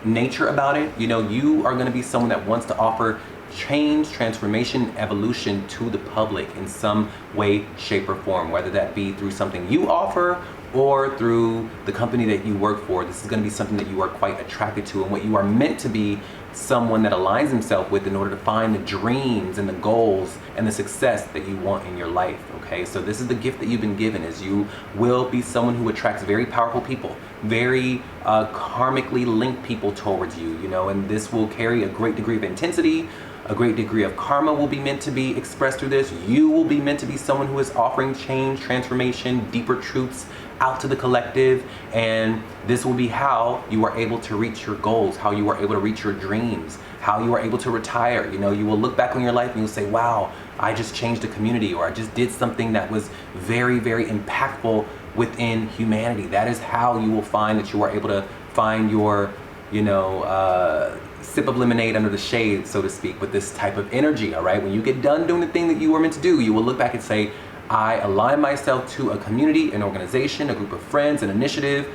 nature about it. You know, you are going to be someone that wants to offer change, transformation, evolution to the public in some way, shape, or form, whether that be through something you offer or through the company that you work for. This is going to be something that you are quite attracted to, and what you are meant to be someone that aligns himself with in order to find the dreams and the goals and the success that you want in your life. Okay, so this is the gift that you've been given, is you will be someone who attracts very powerful people, very karmically linked people towards you, you know, and this will carry a great degree of intensity. A great degree of karma will be meant to be expressed through this. You will be meant to be someone who is offering change, transformation, deeper truths out to the collective, and this will be how you are able to reach your goals, how you are able to reach your dreams, how you are able to retire. You know, you will look back on your life and you'll say, wow, I just changed a community, or I just did something that was very, very impactful within humanity. That is how you will find that you are able to find your sip of lemonade under the shade, so to speak, with this type of energy, all right? When you get done doing the thing that you were meant to do, you will look back and say, I align myself to a community, an organization, a group of friends, an initiative,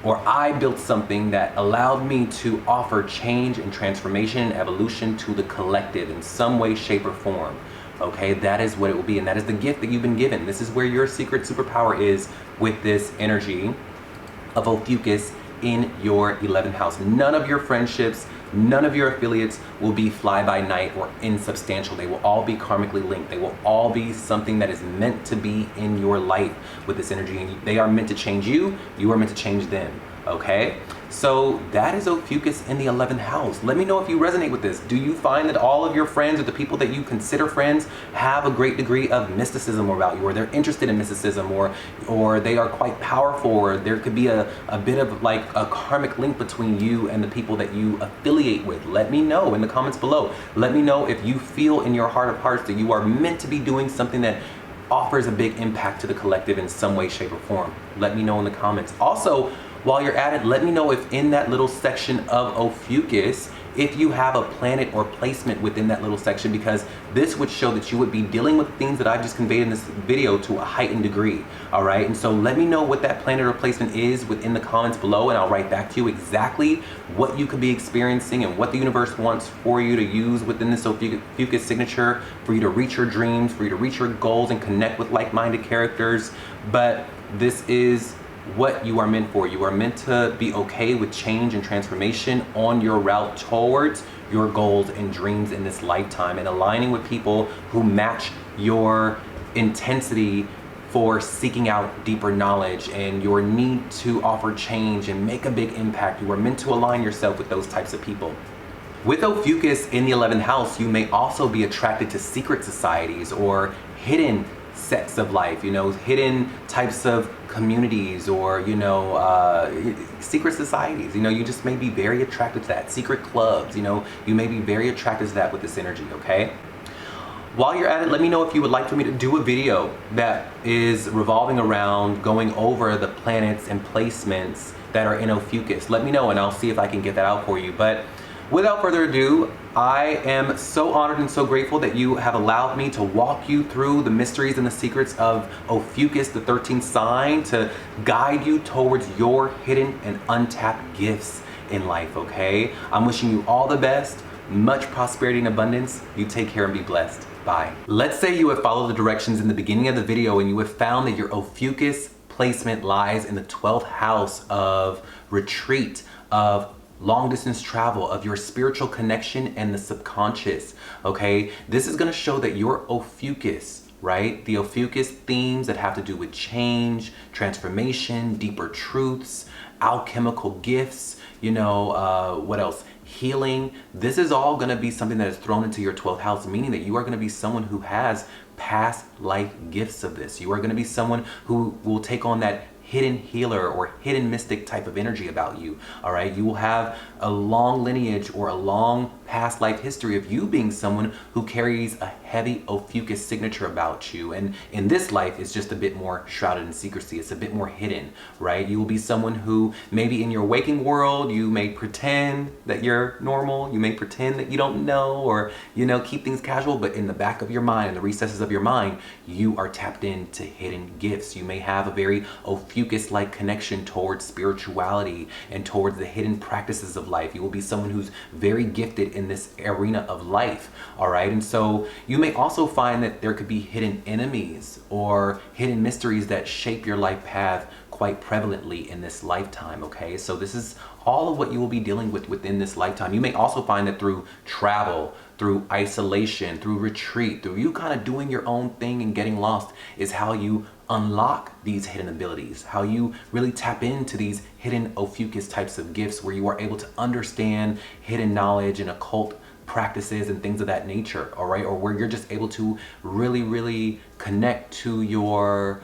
or I built something that allowed me to offer change and transformation and evolution to the collective in some way, shape, or form. Okay, that is what it will be, and that is the gift that you've been given. This is where your secret superpower is with this energy of Ophiuchus in your 11th house. None of your friendships, none of your affiliates will be fly by night or insubstantial. They will all be karmically linked. They will all be something that is meant to be in your life with this energy. And they are meant to change you. You are meant to change them. Okay? So that is Ophiuchus in the 11th house. Let me know if you resonate with this. Do you find that all of your friends or the people that you consider friends have a great degree of mysticism about you, or they're interested in mysticism, or they are quite powerful, or there could be a bit of like a karmic link between you and the people that you affiliate with? Let me know in the comments below. Let me know if you feel in your heart of hearts that you are meant to be doing something that offers a big impact to the collective in some way, shape, or form. Let me know in the comments. Also, while you're at it, let me know if in that little section of Ophiuchus, if you have a planet or placement within that little section, because this would show that you would be dealing with things that I've just conveyed in this video to a heightened degree, all right? And so let me know what that planet or placement is within the comments below, and I'll write back to you exactly what you could be experiencing and what the universe wants for you to use within this Ophiuchus signature, for you to reach your dreams, for you to reach your goals and connect with like-minded characters. But this is what you are meant for. You are meant to be okay with change and transformation on your route towards your goals and dreams in this lifetime, and aligning with people who match your intensity for seeking out deeper knowledge and your need to offer change and make a big impact. You are meant to align yourself with those types of people. With Ophiuchus in the 11th house, you may also be attracted to secret societies or hidden sects of life, hidden types of communities, or secret societies. You just may be very attracted to that. Secret clubs, you may be very attracted to that with this energy. Okay, while you're at it, let me know if you would like for me to do a video that is revolving around going over the planets and placements that are in Ophiuchus. Let me know and I'll see if I can get that out for you. But without further ado, I am so honored and so grateful that you have allowed me to walk you through the mysteries and the secrets of Ophiuchus, the 13th sign, to guide you towards your hidden and untapped gifts in life, okay? I'm wishing you all the best, much prosperity and abundance. You take care and be blessed. Bye. Let's say you have followed the directions in the beginning of the video and you have found that your Ophiuchus placement lies in the 12th house of retreat, of long distance travel, of your spiritual connection and the subconscious. Okay, this is going to show that your Ophiuchus, right? The Ophiuchus themes that have to do with change, transformation, deeper truths, alchemical gifts, what else? Healing. This is all going to be something that is thrown into your 12th house, meaning that you are going to be someone who has past life gifts of this. You are going to be someone who will take on that hidden healer or hidden mystic type of energy about you. All right, you will have a long lineage or a long past life history of you being someone who carries a heavy Ophiuchus signature about you, and in this life is just a bit more shrouded in secrecy. It's a bit more hidden, right? You will be someone who maybe in your waking world you may pretend that you're normal, you may pretend that you don't know, or keep things casual, but in the back of your mind, in the recesses of your mind, you are tapped into hidden gifts. You may have a very Ophiuchus-like connection towards spirituality and towards the hidden practices of life. You will be someone who's very gifted in this arena of life, all right? And so you may also find that there could be hidden enemies or hidden mysteries that shape your life path quite prevalently in this lifetime, okay? So this is all of what you will be dealing with within this lifetime. You may also find that through travel, through isolation, through retreat, through you kind of doing your own thing and getting lost is how you unlock these hidden abilities, how you really tap into these hidden Ophiuchus types of gifts where you are able to understand hidden knowledge and occult practices and things of that nature, all right? Or where you're just able to really, really connect to your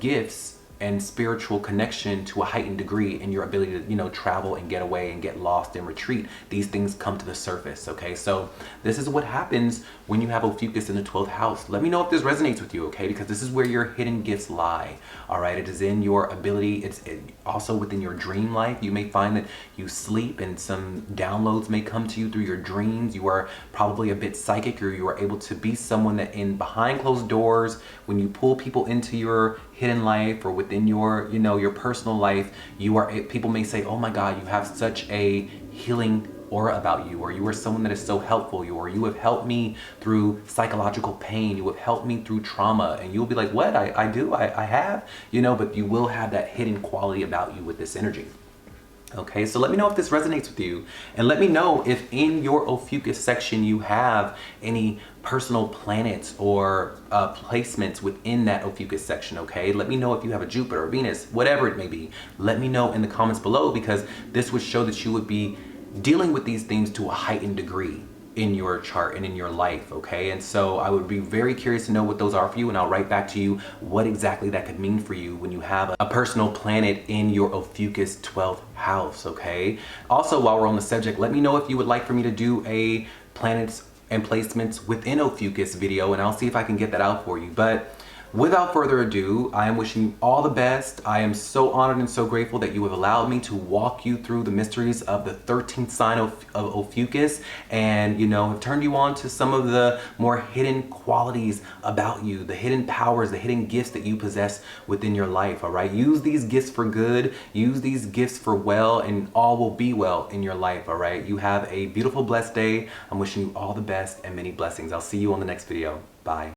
gifts and spiritual connection to a heightened degree, and your ability to, you know, travel and get away and get lost and retreat, these things come to the surface. Okay, so this is what happens when you have Ophiuchus in the 12th house. Let me know if this resonates with you, okay, because this is where your hidden gifts lie. All right, it is in your ability. It's also within your dream life. You may find that you sleep and some downloads may come to you through your dreams. You are probably a bit psychic, or you are able to be someone that in behind closed doors, when you pull people into your hidden life or within your, you know, your personal life, you are, people may say, oh my God, you have such a healing aura about you, or you are someone that is so helpful, or you have helped me through psychological pain, you have helped me through trauma, and you'll be like, what? I do, I have, you know, but you will have that hidden quality about you with this energy. Okay, so let me know if this resonates with you, and let me know if in your Ophiuchus section you have any personal planets or placements within that Ophiuchus section. Okay, let me know if you have a Jupiter or Venus, whatever it may be. Let me know in the comments below, because this would show that you would be dealing with these things to a heightened degree in your chart and in your life. Okay, and so I would be very curious to know what those are for you, and I'll write back to you what exactly that could mean for you when you have a personal planet in your Ophiuchus 12th house. Okay, also, while we're on the subject, let me know if you would like for me to do a planets and placements within Ophiuchus video, and I'll see if I can get that out for you. But without further ado, I am wishing you all the best. I am so honored and so grateful that you have allowed me to walk you through the mysteries of the 13th sign of Ophiuchus, and, you know, have turned you on to some of the more hidden qualities about you, the hidden powers, the hidden gifts that you possess within your life. All right, use these gifts for good, use these gifts for well, and all will be well in your life. All right, you have a beautiful, blessed day. I'm wishing you all the best and many blessings. I'll see you on the next video. Bye.